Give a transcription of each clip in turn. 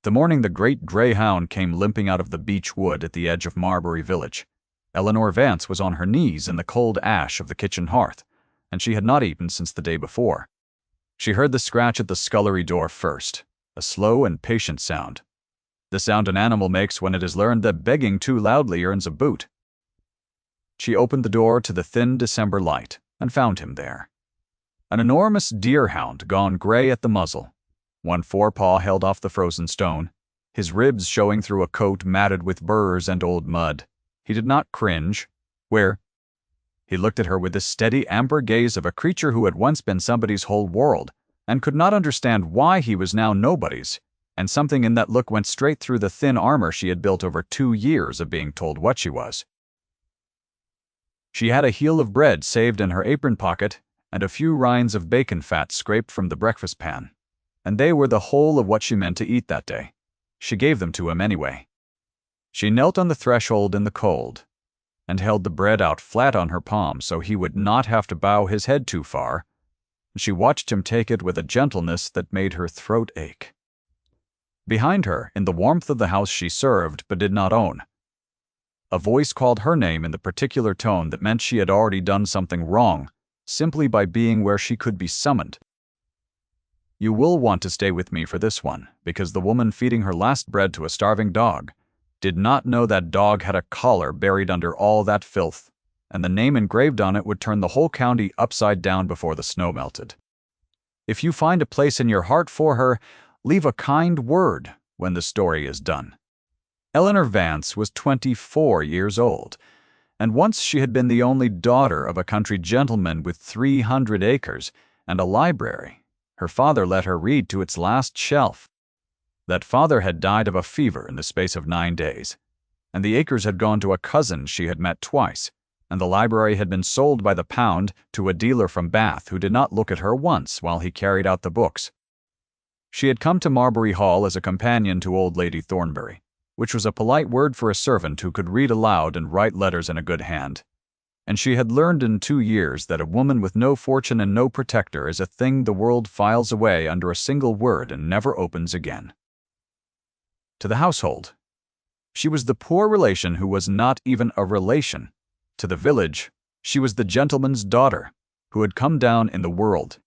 The morning the great grey hound came limping out of the beech wood at the edge of Marbury village, Eleanor Vance was on her knees in the cold ash of the kitchen hearth, and she had not eaten since the day before. She heard the scratch at the scullery door first, a slow and patient sound. The sound an animal makes when it has learned that begging too loudly earns a boot. She opened the door to the thin December light and found him there. An enormous deerhound gone grey at the muzzle, one forepaw held off the frozen stone, his ribs showing through a coat matted with burrs and old mud. He did not cringe. He looked at her with the steady amber gaze of a creature who had once been somebody's whole world, and could not understand why he was now nobody's, and something in that look went straight through the thin armor she had built over 2 years of being told what she was. She had a heel of bread saved in her apron pocket, and a few rinds of bacon fat scraped from the breakfast pan, and they were the whole of what she meant to eat that day. She gave them to him anyway. She knelt on the threshold in the cold, and held the bread out flat on her palm so he would not have to bow his head too far. She watched him take it with a gentleness that made her throat ache. Behind her, in the warmth of the house she served but did not own, a voice called her name in the particular tone that meant she had already done something wrong, simply by being where she could be summoned. You will want to stay with me for this one, because the woman feeding her last bread to a starving dog did not know that dog had a collar buried under all that filth, and the name engraved on it would turn the whole county upside down before the snow melted. If you find a place in your heart for her, leave a kind word when the story is done. Eleanor Vance was 24 years old, and once she had been the only daughter of a country gentleman with 300 acres and a library. Her father let her read to its last shelf. That father had died of a fever in the space of 9 days, and the acres had gone to a cousin she had met twice, and the library had been sold by the pound to a dealer from Bath who did not look at her once while he carried out the books. She had come to Marbury Hall as a companion to old Lady Thornbury, which was a polite word for a servant who could read aloud and write letters in a good hand. And she had learned in 2 years that a woman with no fortune and no protector is a thing the world files away under a single word and never opens again. To the household, she was the poor relation who was not even a relation. To the village, she was the gentleman's daughter who had come down in the world.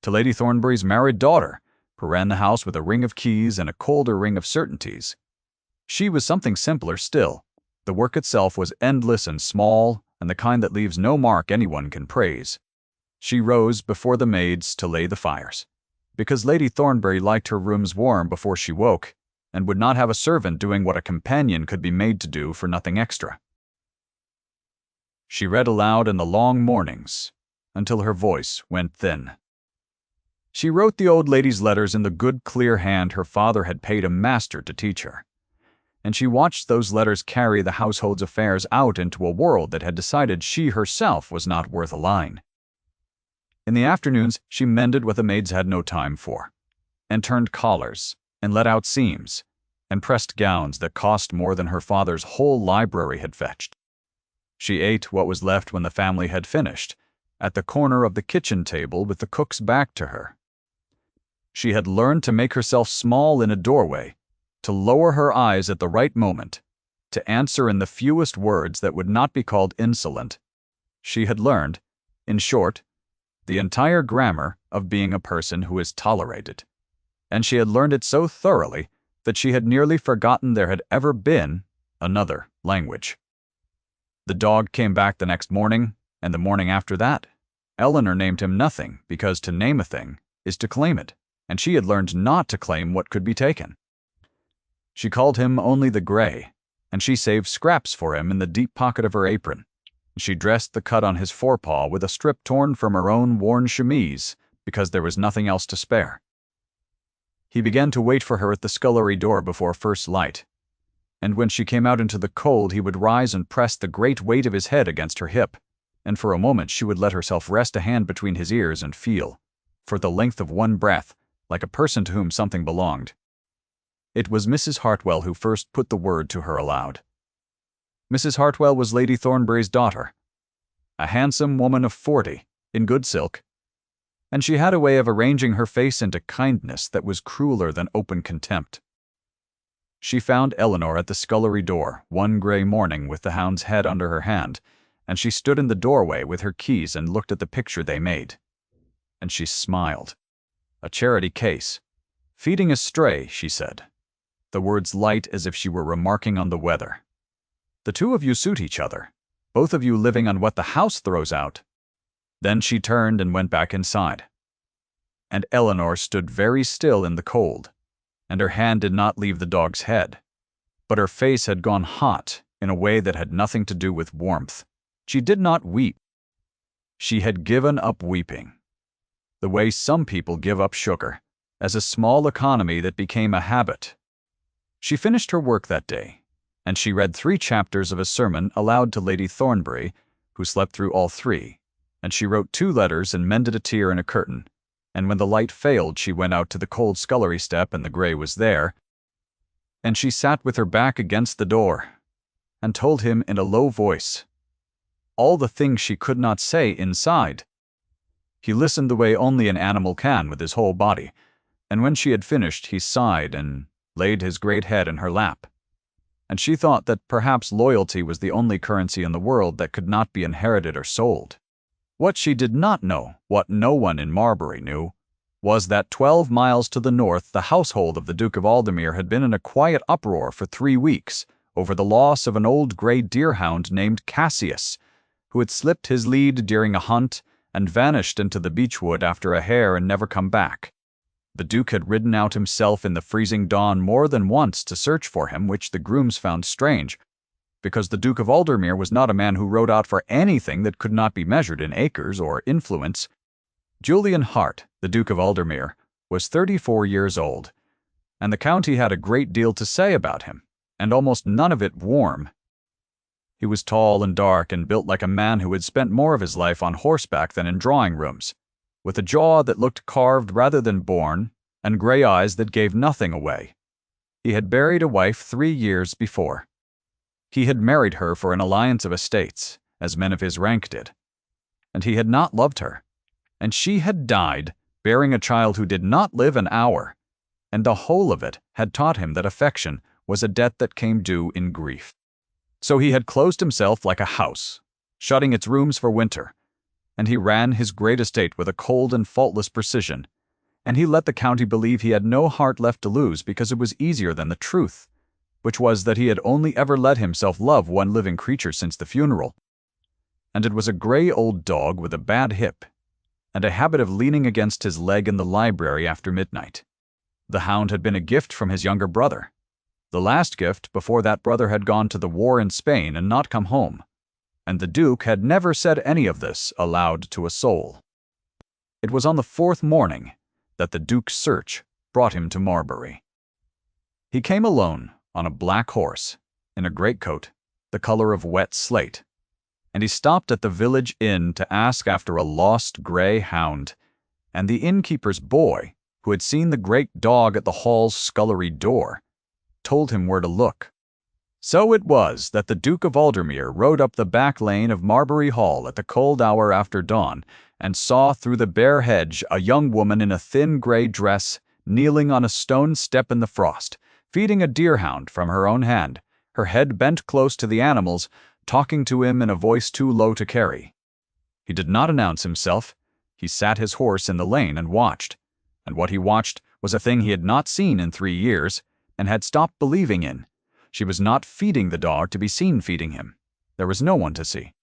To Lady Thornbury's married daughter, who ran the house with a ring of keys and a colder ring of certainties, she was something simpler still. The work itself was endless and small, and the kind that leaves no mark anyone can praise. She rose before the maids to lay the fires, because Lady Thornbury liked her rooms warm before she woke, and would not have a servant doing what a companion could be made to do for nothing extra. She read aloud in the long mornings, until her voice went thin. She wrote the old lady's letters in the good clear hand her father had paid a master to teach her, and she watched those letters carry the household's affairs out into a world that had decided she herself was not worth a line. In the afternoons she mended what the maids had no time for, and turned collars, and let out seams, and pressed gowns that cost more than her father's whole library had fetched. She ate what was left when the family had finished, at the corner of the kitchen table with the cook's back to her. She had learned to make herself small in a doorway, to lower her eyes at the right moment, to answer in the fewest words that would not be called insolent. She had learned, in short, the entire grammar of being a person who is tolerated, and she had learned it so thoroughly that she had nearly forgotten there had ever been another language. The dog came back the next morning, and the morning after that. Eleanor named him nothing, because to name a thing is to claim it, and she had learned not to claim what could be taken. She called him only the Grey, and she saved scraps for him in the deep pocket of her apron. She dressed the cut on his forepaw with a strip torn from her own worn chemise, because there was nothing else to spare. He began to wait for her at the scullery door before first light, and when she came out into the cold he would rise and press the great weight of his head against her hip, and for a moment she would let herself rest a hand between his ears and feel, for the length of one breath, like a person to whom something belonged. It was Mrs. Hartwell who first put the word to her aloud. Mrs. Hartwell was Lady Thornbury's daughter, a handsome woman of 40, in good silk, and she had a way of arranging her face into kindness that was crueler than open contempt. She found Eleanor at the scullery door one gray morning with the hound's head under her hand, and she stood in the doorway with her keys and looked at the picture they made. And she smiled. A charity case. Feeding a stray, she said, the words light as if she were remarking on the weather. The two of you suit each other, both of you living on what the house throws out. Then she turned and went back inside. And Eleanor stood very still in the cold, and her hand did not leave the dog's head, but her face had gone hot in a way that had nothing to do with warmth. She did not weep. She had given up weeping, the way some people give up sugar, as a small economy that became a habit. She finished her work that day, and she read 3 chapters of a sermon aloud to Lady Thornbury, who slept through all 3, and she wrote 2 letters and mended a tear in a curtain, and when the light failed she went out to the cold scullery step and the grey was there, and she sat with her back against the door, and told him in a low voice all the things she could not say inside. He listened the way only an animal can with his whole body, and when she had finished he sighed and laid his great head in her lap. And she thought that perhaps loyalty was the only currency in the world that could not be inherited or sold. What she did not know, what no one in Marbury knew, was that 12 miles to the north the household of the Duke of Aldermere had been in a quiet uproar for 3 weeks over the loss of an old grey deerhound named Cassius, who had slipped his lead during a hunt and vanished into the beechwood after a hare and never come back. The Duke had ridden out himself in the freezing dawn more than once to search for him, which the grooms found strange, because the Duke of Aldermere was not a man who rode out for anything that could not be measured in acres or influence. Julian Hart, the Duke of Aldermere, was 34 years old, and the county had a great deal to say about him, and almost none of it warm. He was tall and dark and built like a man who had spent more of his life on horseback than in drawing rooms, with a jaw that looked carved rather than born, and grey eyes that gave nothing away. He had buried a wife 3 years before. He had married her for an alliance of estates, as men of his rank did, and he had not loved her, and she had died, bearing a child who did not live an hour, and the whole of it had taught him that affection was a debt that came due in grief. So he had closed himself like a house, shutting its rooms for winter, and he ran his great estate with a cold and faultless precision, and he let the county believe he had no heart left to lose because it was easier than the truth, which was that he had only ever let himself love one living creature since the funeral, and it was a grey old dog with a bad hip, and a habit of leaning against his leg in the library after midnight. The hound had been a gift from his younger brother, the last gift before that brother had gone to the war in Spain and not come home, and the Duke had never said any of this aloud to a soul. It was on the 4th morning that the Duke's search brought him to Marbury. He came alone, on a black horse, in a greatcoat, the color of wet slate, and he stopped at the village inn to ask after a lost grey hound, and the innkeeper's boy, who had seen the great dog at the hall's scullery door, told him where to look. So it was that the Duke of Aldermere rode up the back lane of Marbury Hall at the cold hour after dawn, and saw through the bare hedge a young woman in a thin grey dress kneeling on a stone step in the frost, feeding a deerhound from her own hand, her head bent close to the animal's, talking to him in a voice too low to carry. He did not announce himself. He sat his horse in the lane and watched, and what he watched was a thing he had not seen in 3 years, and had stopped believing in. She was not feeding the dog to be seen feeding him. There was no one to see.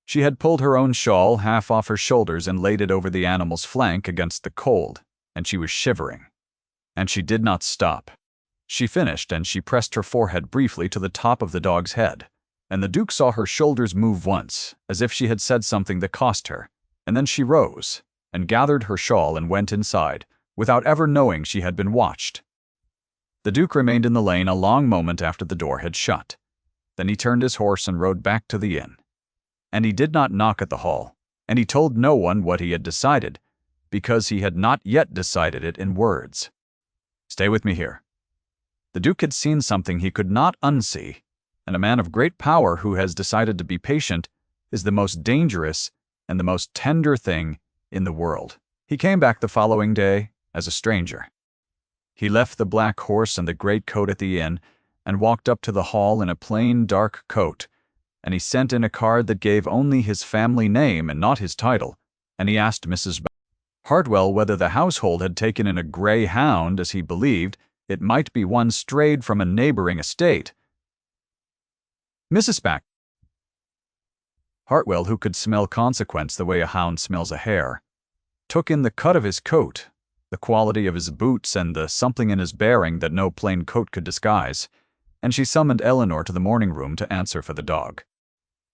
She had pulled her own shawl half off her shoulders and laid it over the animal's flank against the cold, and she was shivering. And she did not stop. She finished, and she pressed her forehead briefly to the top of the dog's head, and the Duke saw her shoulders move once, as if she had said something that cost her, and then she rose, and gathered her shawl and went inside, without ever knowing she had been watched. The Duke remained in the lane a long moment after the door had shut. Then he turned his horse and rode back to the inn. And he did not knock at the hall, and he told no one what he had decided, because he had not yet decided it in words. Stay with me here. The Duke had seen something he could not unsee, and a man of great power who has decided to be patient is the most dangerous and the most tender thing in the world. He came back the following day as a stranger. He left the black horse and the great coat at the inn, and walked up to the hall in a plain, dark coat, and he sent in a card that gave only his family name and not his title, and he asked Mrs. Hartwell whether the household had taken in a grey hound, as he believed it might be one strayed from a neighboring estate. Mrs. Hartwell, who could smell consequence the way a hound smells a hare, took in the cut of his coat, the quality of his boots, and the something in his bearing that no plain coat could disguise, and she summoned Eleanor to the morning room to answer for the dog.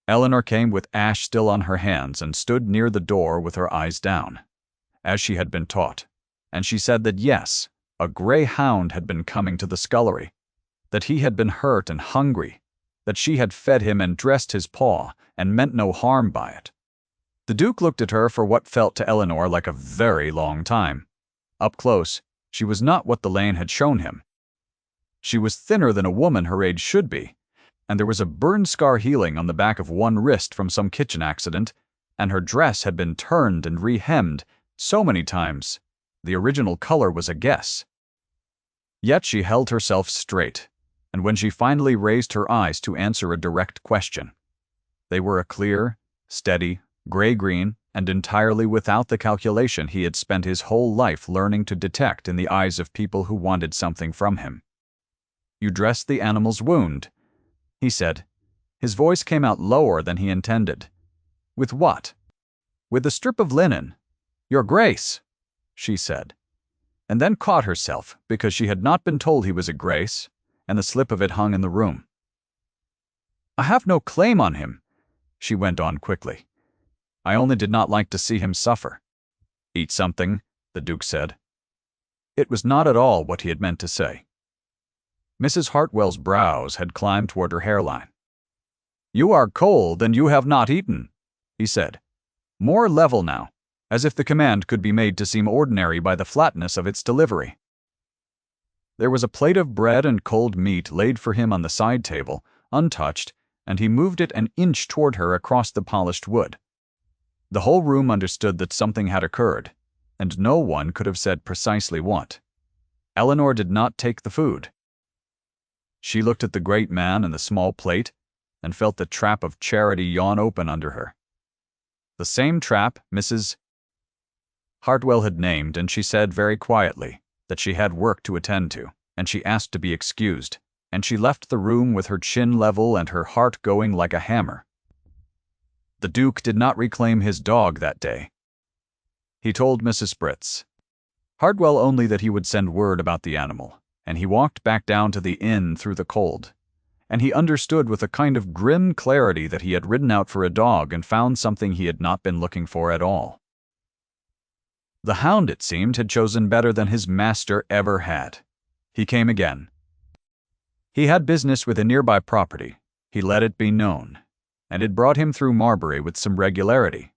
Eleanor came with ash still on her hands and stood near the door with her eyes down, as she had been taught, and she said that yes, a grey hound had been coming to the scullery, that he had been hurt and hungry, that she had fed him and dressed his paw and meant no harm by it. The Duke looked at her for what felt to Eleanor like a very long time. Up close, she was not what the lane had shown him. She was thinner than a woman her age should be, and there was a burn scar healing on the back of one wrist from some kitchen accident, and her dress had been turned and re-hemmed so many times, the original color was a guess. Yet she held herself straight, and when she finally raised her eyes to answer a direct question, they were a clear, steady, gray-green, and entirely without the calculation he had spent his whole life learning to detect in the eyes of people who wanted something from him. "You dressed the animal's wound," he said. His voice came out lower than he intended. "With what?" "With a strip of linen." "Your Grace," she said, and then caught herself because she had not been told he was a Grace, and the slip of it hung in the room. "I have no claim on him," she went on quickly. "I only did not like to see him suffer." "Eat something," the Duke said. It was not at all what he had meant to say. Mrs. Hartwell's brows had climbed toward her hairline. "You are cold and you have not eaten," he said. More level now, as if the command could be made to seem ordinary by the flatness of its delivery. There was a plate of bread and cold meat laid for him on the side table, untouched, and he moved it an inch toward her across the polished wood. The whole room understood that something had occurred, and no one could have said precisely what. Eleanor did not take the food. She looked at the great man and the small plate, and felt the trap of charity yawn open under her. The same trap Mrs. Hartwell had named, and she said very quietly that she had work to attend to, and she asked to be excused, and she left the room with her chin level and her heart going like a hammer. The Duke did not reclaim his dog that day. He told Mrs. Spritz Hartwell only that he would send word about the animal, and he walked back down to the inn through the cold, and he understood with a kind of grim clarity that he had ridden out for a dog and found something he had not been looking for at all. The hound, it seemed, had chosen better than his master ever had. He came again. He had business with a nearby property, he let it be known, and it brought him through Marbury with some regularity,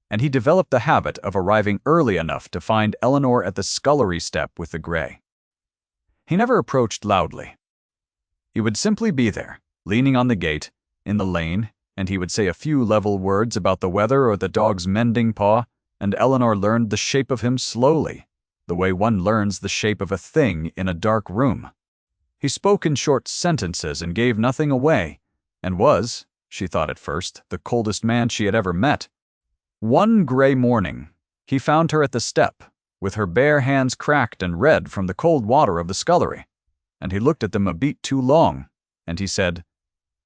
and he developed the habit of arriving early enough to find Eleanor at the scullery step with the gray. He never approached loudly. He would simply be there, leaning on the gate, in the lane, and he would say a few level words about the weather or the dog's mending paw, and Eleanor learned the shape of him slowly, the way one learns the shape of a thing in a dark room. He spoke in short sentences and gave nothing away, and was, she thought at first, the coldest man she had ever met. One gray morning, he found her at the step, with her bare hands cracked and red from the cold water of the scullery, and he looked at them a beat too long, and he said,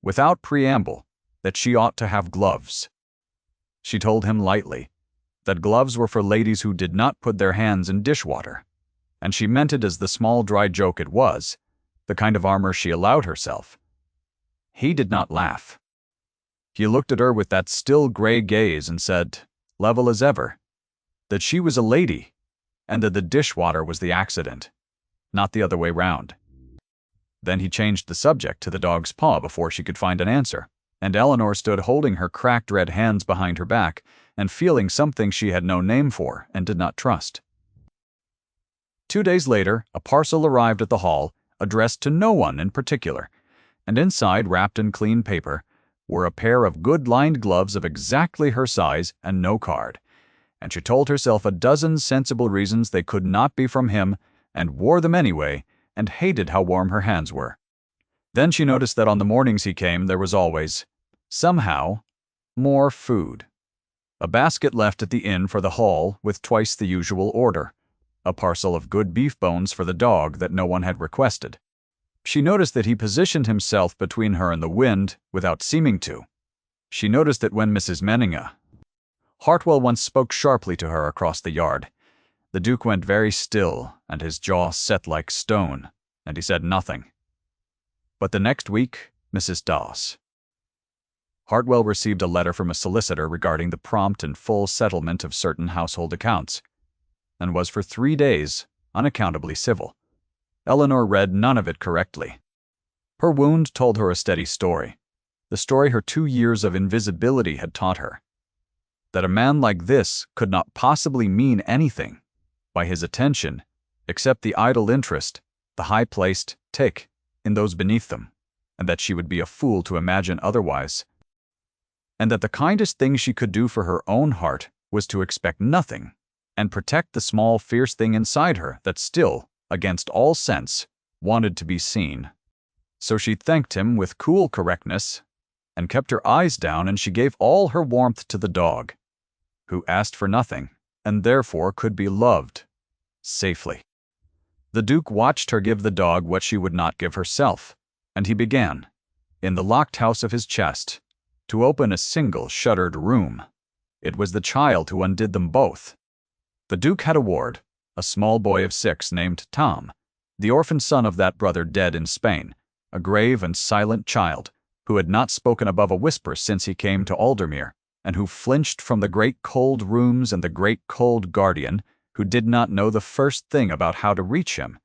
without preamble, that she ought to have gloves. She told him lightly that gloves were for ladies who did not put their hands in dishwater, and she meant it as the small dry joke it was, the kind of armor she allowed herself. He did not laugh. He looked at her with that still gray gaze and said, level as ever, that she was a lady, and that the dishwater was the accident, not the other way round. Then he changed the subject to the dog's paw before she could find an answer, and Eleanor stood holding her cracked red hands behind her back and feeling something she had no name for and did not trust. 2 days later, a parcel arrived at the hall, addressed to no one in particular, and inside, wrapped in clean paper, were a pair of good lined gloves of exactly her size and no card, and she told herself a dozen sensible reasons they could not be from him and wore them anyway, and hated how warm her hands were. Then she noticed that on the mornings he came there was always, somehow, more food. A basket left at the inn for the hall with twice the usual order, a parcel of good beef bones for the dog that no one had requested. She noticed that he positioned himself between her and the wind without seeming to. She noticed that when Mrs. Menninga Hartwell once spoke sharply to her across the yard, the Duke went very still and his jaw set like stone, and he said nothing. But the next week, Mrs. Doss Hartwell received a letter from a solicitor regarding the prompt and full settlement of certain household accounts, and was for 3 days unaccountably civil. Eleanor read none of it correctly. Her wound told her a steady story, the story her 2 years of invisibility had taught her. That a man like this could not possibly mean anything by his attention except the idle interest, the high-placed tick in those beneath them, and that she would be a fool to imagine otherwise, and that the kindest thing she could do for her own heart was to expect nothing and protect the small, fierce thing inside her that still, against all sense, wanted to be seen. So she thanked him with cool correctness and kept her eyes down, and she gave all her warmth to the dog, who asked for nothing and therefore could be loved safely. The Duke watched her give the dog what she would not give herself, and he began, in the locked house of his chest, to open a single shuttered room. It was the child who undid them both. The Duke had a ward, a small boy of 6 named Tom, the orphan son of that brother dead in Spain, a grave and silent child who had not spoken above a whisper since he came to Aldermere, and who flinched from the great cold rooms and the great cold guardian, who did not know the first thing about how to reach him.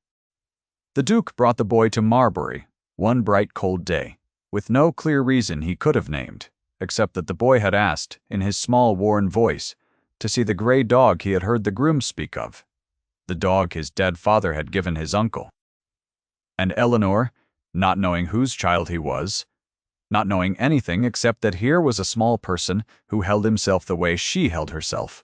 The Duke brought the boy to Marbury one bright cold day, with no clear reason he could have named, except that the boy had asked, in his small worn voice, to see the grey dog he had heard the groom speak of, the dog his dead father had given his uncle. And Eleanor, not knowing whose child he was, not knowing anything except that here was a small person who held himself the way she held herself,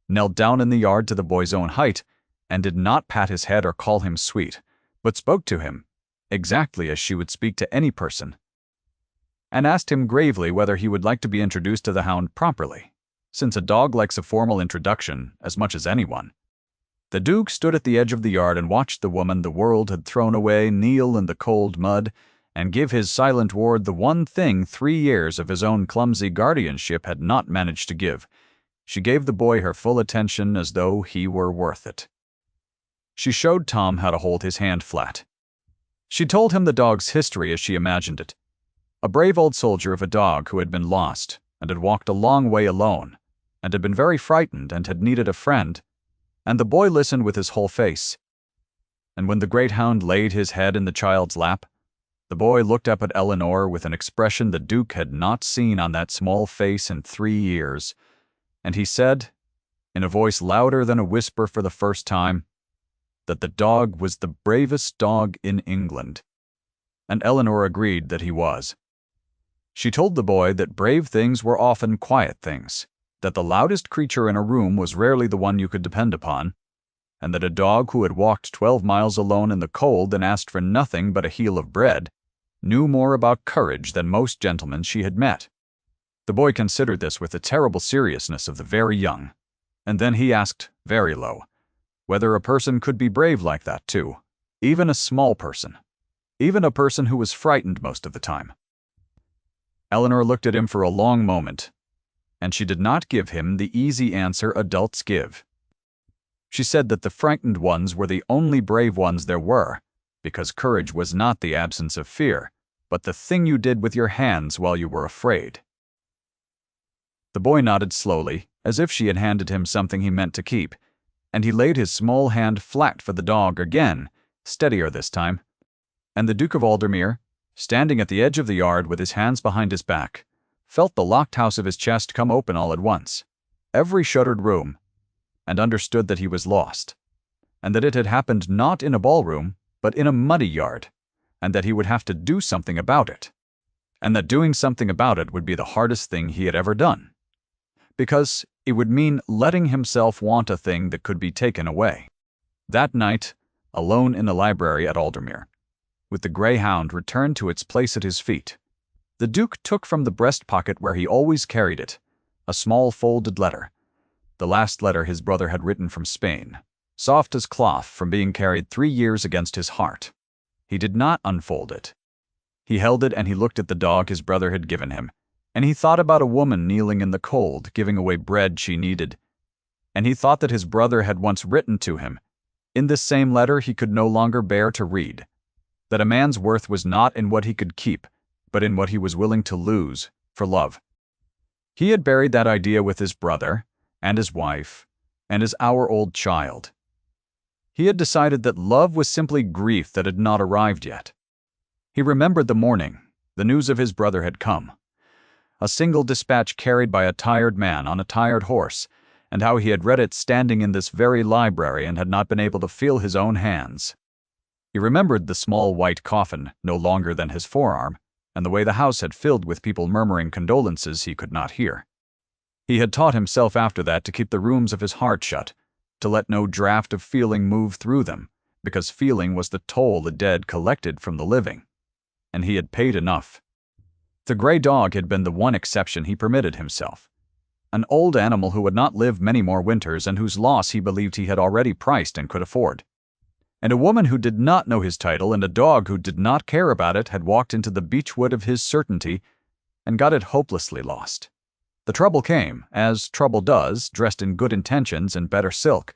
knelt down in the yard to the boy's own height, and did not pat his head or call him sweet, but spoke to him, exactly as she would speak to any person, and asked him gravely whether he would like to be introduced to the Hound properly, since a dog likes a formal introduction as much as anyone. The Duke stood at the edge of the yard and watched the woman the world had thrown away kneel in the cold mud and give his silent ward the one thing 3 years of his own clumsy guardianship had not managed to give. She gave the boy her full attention as though he were worth it. She showed Tom how to hold his hand flat. She told him the dog's history as she imagined it. A brave old soldier of a dog who had been lost and had walked a long way alone and had been very frightened and had needed a friend, and the boy listened with his whole face. And when the great Hound laid his head in the child's lap, the boy looked up at Eleanor with an expression the Duke had not seen on that small face in 3 years, and he said, in a voice louder than a whisper for the first time, that the dog was the bravest dog in England. And Eleanor agreed that he was. She told the boy that brave things were often quiet things, that the loudest creature in a room was rarely the one you could depend upon, and that a dog who had walked 12 miles alone in the cold and asked for nothing but a heel of bread knew more about courage than most gentlemen she had met. The boy considered this with the terrible seriousness of the very young, and then he asked, very low, whether a person could be brave like that too, even a small person, even a person who was frightened most of the time. Eleanor looked at him for a long moment, and she did not give him the easy answer adults give. She said that the frightened ones were the only brave ones there were, because courage was not the absence of fear, but the thing you did with your hands while you were afraid. The boy nodded slowly, as if she had handed him something he meant to keep, and he laid his small hand flat for the dog again, steadier this time, and the Duke of Aldermere, standing at the edge of the yard with his hands behind his back, felt the locked house of his chest come open all at once, every shuttered room, and understood that he was lost, and that it had happened not in a ballroom, but in a muddy yard, and that he would have to do something about it, and that doing something about it would be the hardest thing he had ever done, because it would mean letting himself want a thing that could be taken away. That night, alone in a library at Aldermere, with the grey hound returned to its place at his feet. The Duke took from the breast pocket where he always carried it a small folded letter, the last letter his brother had written from Spain, soft as cloth from being carried 3 years against his heart. He did not unfold it. He held it and he looked at the dog his brother had given him, and he thought about a woman kneeling in the cold, giving away bread she needed. And he thought that his brother had once written to him, in this same letter he could no longer bear to read, that a man's worth was not in what he could keep, but in what he was willing to lose for love. He had buried that idea with his brother, and his wife, and his hour-old child. He had decided that love was simply grief that had not arrived yet. He remembered the morning the news of his brother had come, a single dispatch carried by a tired man on a tired horse, and how he had read it standing in this very library and had not been able to feel his own hands. He remembered the small white coffin, no longer than his forearm, and the way the house had filled with people murmuring condolences he could not hear. He had taught himself after that to keep the rooms of his heart shut, to let no draught of feeling move through them, because feeling was the toll the dead collected from the living. And he had paid enough. The grey dog had been the one exception he permitted himself. An old animal who would not live many more winters and whose loss he believed he had already priced and could afford. And a woman who did not know his title and a dog who did not care about it had walked into the beechwood of his certainty and got it hopelessly lost. The trouble came, as trouble does, dressed in good intentions and better silk.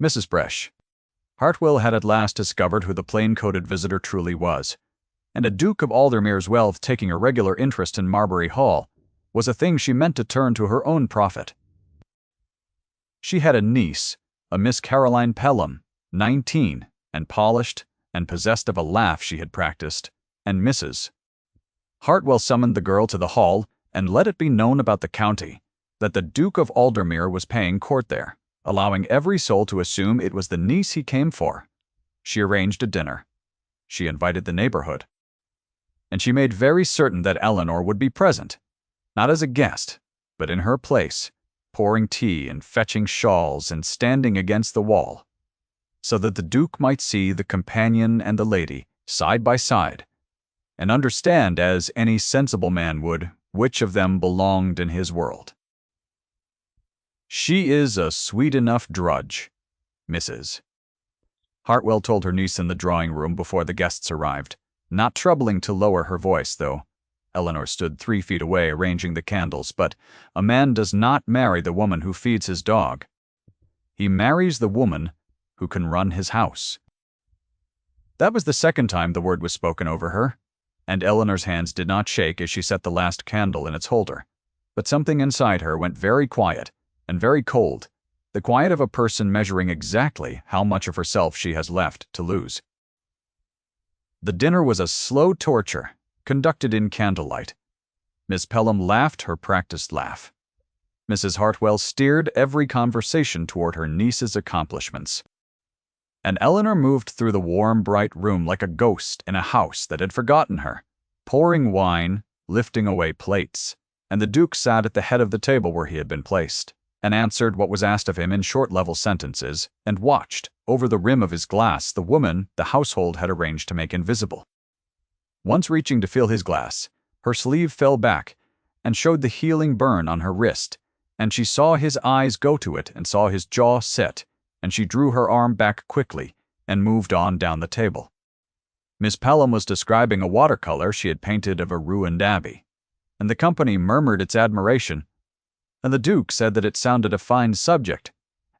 Mrs. Bresh. Hartwell had at last discovered who the plain-coated visitor truly was, and a Duke of Aldermere's wealth taking a regular interest in Marbury Hall was a thing she meant to turn to her own profit. She had a niece, a Miss Caroline Pelham, 19, and polished, and possessed of a laugh she had practiced, and Mrs. Hartwell summoned the girl to the hall and let it be known about the county that the Duke of Aldermere was paying court there, allowing every soul to assume it was the niece he came for. She arranged a dinner. She invited the neighborhood. And she made very certain that Eleanor would be present, not as a guest, but in her place, pouring tea and fetching shawls and standing against the wall, so that the Duke might see the companion and the lady side by side, and understand, as any sensible man would, which of them belonged in his world. "She is a sweet enough drudge, Mrs." Hartwell told her niece in the drawing-room before the guests arrived, not troubling to lower her voice, though. Eleanor stood 3 feet away arranging the candles, but a man does not marry the woman who feeds his dog. He marries the woman who can run his house. That was the second time the word was spoken over her, and Eleanor's hands did not shake as she set the last candle in its holder, but something inside her went very quiet and very cold, the quiet of a person measuring exactly how much of herself she has left to lose. The dinner was a slow torture, conducted in candlelight. Miss Pelham laughed her practiced laugh. Mrs. Hartwell steered every conversation toward her niece's accomplishments. And Eleanor moved through the warm, bright room like a ghost in a house that had forgotten her, pouring wine, lifting away plates, and the Duke sat at the head of the table where he had been placed, and answered what was asked of him in short level sentences, and watched, over the rim of his glass, the woman the household had arranged to make invisible. Once reaching to fill his glass, her sleeve fell back and showed the healing burn on her wrist, and she saw his eyes go to it and saw his jaw set, and she drew her arm back quickly and moved on down the table. Miss Pelham was describing a watercolor she had painted of a ruined abbey, and the company murmured its admiration, and the Duke said that it sounded a fine subject,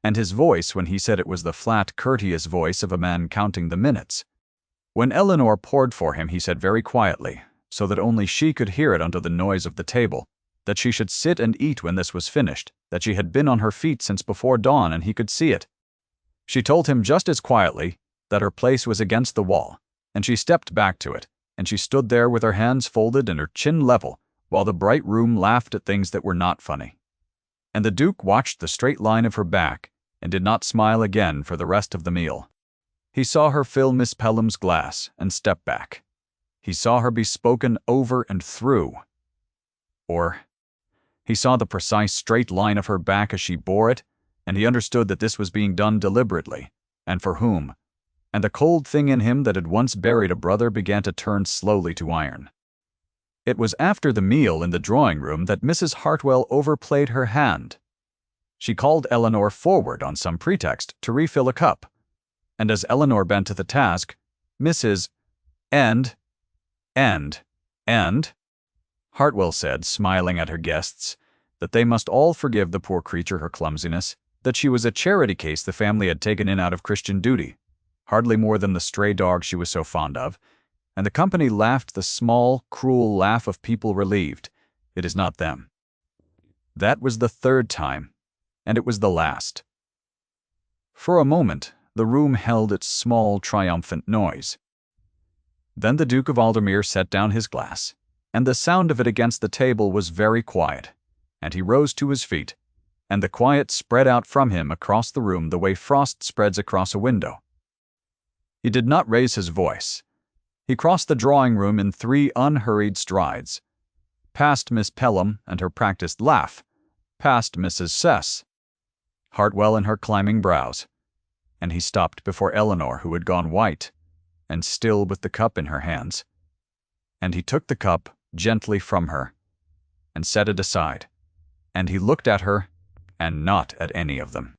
and his voice when he said it was the flat, courteous voice of a man counting the minutes. When Eleanor poured for him, he said very quietly, so that only she could hear it under the noise of the table, that she should sit and eat when this was finished, that she had been on her feet since before dawn and he could see it. She told him just as quietly that her place was against the wall, and she stepped back to it, and she stood there with her hands folded and her chin level, while the bright room laughed at things that were not funny. And the Duke watched the straight line of her back, and did not smile again for the rest of the meal. He saw her fill Miss Pelham's glass and step back. He saw her be spoken over and through. Or he saw the precise straight line of her back as she bore it, and he understood that this was being done deliberately, and for whom. and the cold thing in him that had once buried a brother began to turn slowly to iron. It was after the meal in the drawing-room that Mrs. Hartwell overplayed her hand. She called Eleanor forward on some pretext to refill a cup, and as Eleanor bent to the task, Mrs. and Hartwell said, smiling at her guests, that they must all forgive the poor creature her clumsiness, that she was a charity case the family had taken in out of Christian duty, hardly more than the stray dog she was so fond of, and the company laughed the small, cruel laugh of people relieved. It is not them. That was the third time, and it was the last. For a moment, the room held its small, triumphant noise. Then the Duke of Aldermere set down his glass, and the sound of it against the table was very quiet, and he rose to his feet, and the quiet spread out from him across the room the way frost spreads across a window. He did not raise his voice. He crossed the drawing-room in 3 unhurried strides, past Miss Pelham and her practiced laugh, past Mrs. Cess, Hartwell and her climbing brows, and he stopped before Eleanor, who had gone white, and still with the cup in her hands. And he took the cup gently from her, and set it aside, and he looked at her, and not at any of them.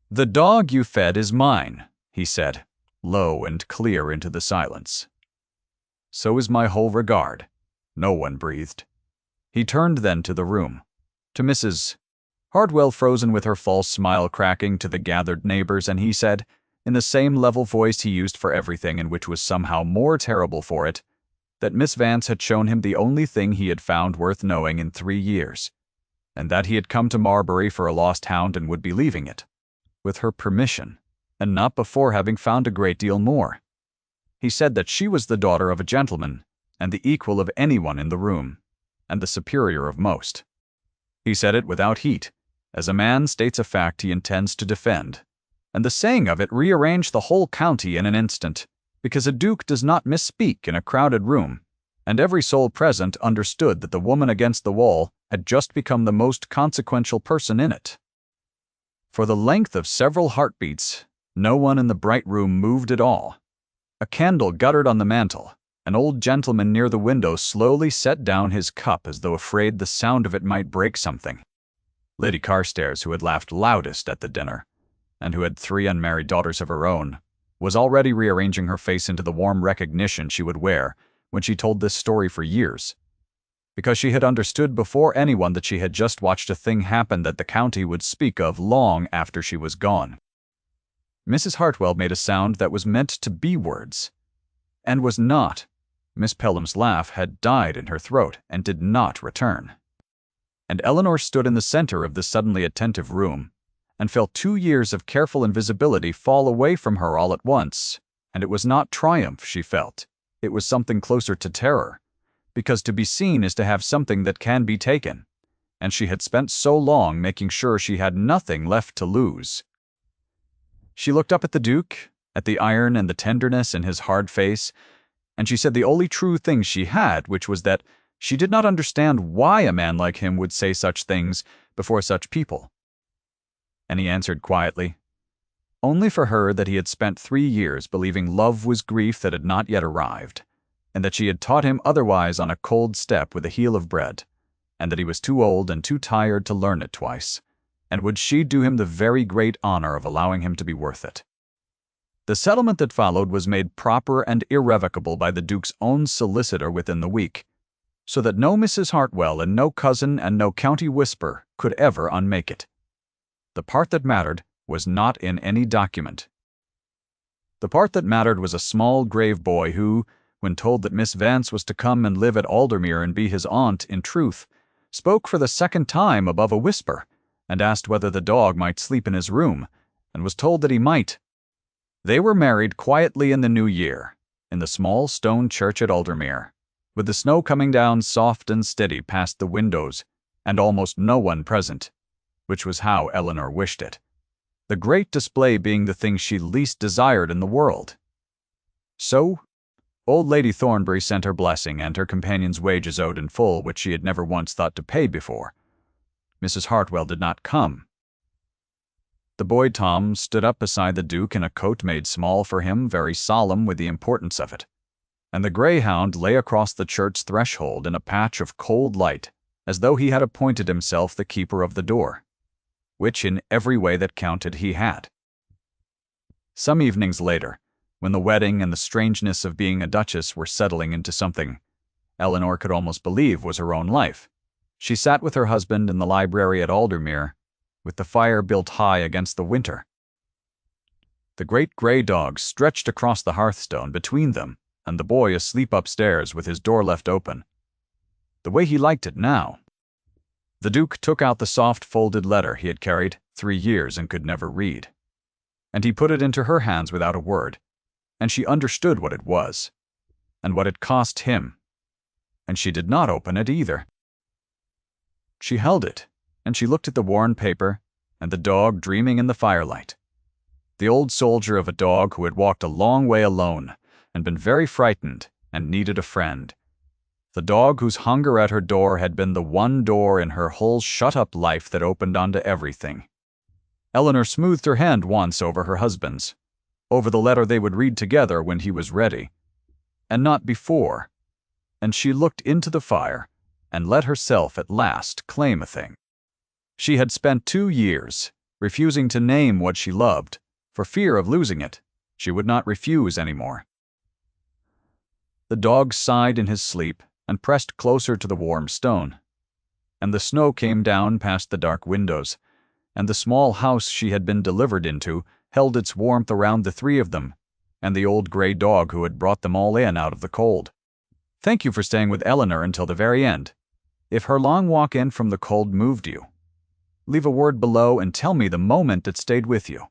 "The dog you fed is mine," he said, low and clear into the silence. "So is my whole regard." No one breathed. He turned then to the room, to Mrs. Hartwell, frozen with her false smile cracking, to the gathered neighbors, and he said, in the same level voice he used for everything and which was somehow more terrible for it, that Miss Vance had shown him the only thing he had found worth knowing in 3 years, and that he had come to Marbury for a lost hound and would be leaving it, with her permission, and not before having found a great deal more. He said that she was the daughter of a gentleman, and the equal of anyone in the room, and the superior of most. He said it without heat, as a man states a fact he intends to defend, and the saying of it rearranged the whole county in an instant, because a duke does not misspeak in a crowded room, and every soul present understood that the woman against the wall had just become the most consequential person in it. For the length of several heartbeats, no one in the bright room moved at all. A candle guttered on the mantel. An old gentleman near the window slowly set down his cup as though afraid the sound of it might break something. Lady Carstairs, who had laughed loudest at the dinner, and who had 3 unmarried daughters of her own, was already rearranging her face into the warm recognition she would wear when she told this story for years, because she had understood before anyone that she had just watched a thing happen that the county would speak of long after she was gone. Mrs. Hartwell made a sound that was meant to be words, and was not. Miss Pelham's laugh had died in her throat and did not return. And Eleanor stood in the center of the suddenly attentive room, and felt 2 years of careful invisibility fall away from her all at once, and it was not triumph she felt, it was something closer to terror, because to be seen is to have something that can be taken, and she had spent so long making sure she had nothing left to lose. She looked up at the Duke, at the iron and the tenderness in his hard face, and she said the only true thing she had, which was that she did not understand why a man like him would say such things before such people. And he answered quietly, only for her that he had spent 3 years believing love was grief that had not yet arrived, and that she had taught him otherwise on a cold step with a heel of bread, and that he was too old and too tired to learn it twice, and would she do him the very great honor of allowing him to be worth it. The settlement that followed was made proper and irrevocable by the Duke's own solicitor within the week, so that no Mrs. Hartwell and no cousin and no county whisper could ever unmake it. The part that mattered was not in any document. The part that mattered was a small grave boy who, when told that Miss Vance was to come and live at Aldermere and be his aunt in truth, spoke for the 2nd time above a whisper, and asked whether the dog might sleep in his room, and was told that he might. They were married quietly in the new year, in the small stone church at Aldermere, with the snow coming down soft and steady past the windows, and almost no one present, which was how Eleanor wished it, the great display being the thing she least desired in the world. So, old Lady Thornbury sent her blessing and her companion's wages owed in full, which she had never once thought to pay before. Mrs. Hartwell did not come. The boy Tom stood up beside the Duke in a coat made small for him, very solemn with the importance of it. And the greyhound lay across the church threshold in a patch of cold light, as though he had appointed himself the keeper of the door, which in every way that counted he had. Some evenings later, when the wedding and the strangeness of being a duchess were settling into something Eleanor could almost believe was her own life, she sat with her husband in the library at Aldermere, with the fire built high against the winter. The great grey dog stretched across the hearthstone between them, and the boy asleep upstairs with his door left open. The way he liked it now. The Duke took out the soft folded letter he had carried 3 years and could never read, and he put it into her hands without a word, and she understood what it was, and what it cost him, and she did not open it either. She held it, and she looked at the worn paper, and the dog dreaming in the firelight. The old soldier of a dog who had walked a long way alone, and been very frightened, and needed a friend. The dog whose hunger at her door had been the one door in her whole shut-up life that opened onto everything. Eleanor smoothed her hand once over her husband's, over the letter they would read together when he was ready, and not before, and she looked into the fire, and let herself at last claim a thing. She had spent 2 years refusing to name what she loved, for fear of losing it. She would not refuse any more. The dog sighed in his sleep and pressed closer to the warm stone, and the snow came down past the dark windows, and the small house she had been delivered into held its warmth around the 3 of them, and the old grey dog who had brought them all in out of the cold. Thank you for staying with Eleanor until the very end. If her long walk in from the cold moved you, leave a word below and tell me the moment it stayed with you.